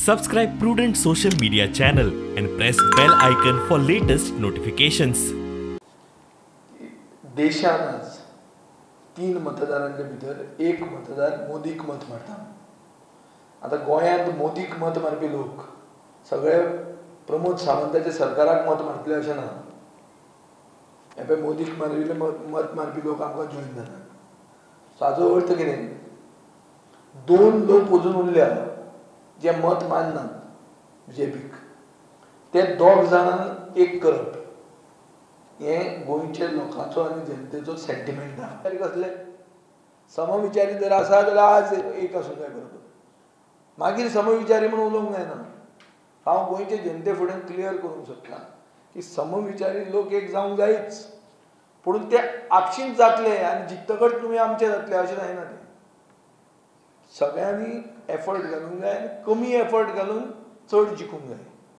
Subscribe Prudent Social Media channel and press bell icon for latest notifications. देशानच 3 मतदारांच्या भितर एक मतदार मोदीक मत मारता. आता गोंयांत मोदीक मत मारपी लोक सगळे प्रमोद सावंताच्या सरकाराक मत मारतले अशें ना. हे पळय मोदीक मारिल्ले मत मारपी लोक आमकां जॉइन जातात. हाचो अर्थ कितें? 2 लोक अजून उरल्या जे मत माननात बीजेपीक, ते 2 जाणांक एक करप हे गोंयच्या लोकांचो आनी जनतेचो सेंटिमेंट आसा. कसले समविचारी जर आसा जाल्यार आज एक आसूंक जाय बरोबर, मागीर समविचारी म्हणून उलोवंक जायना. हांव गोंयचे जनते फुडें क्लियर करूंक सोदतां की समविचारी लोक एक जावंक जायच, पूण ते आपशींच जातले आनी जिखतकच तुमी आमचे जातले अशें जायना. ते सगळ्यांनी एफर्ट घालूंक जाय आनी कमी एफर्ट घालून चड जिखूंक जाय.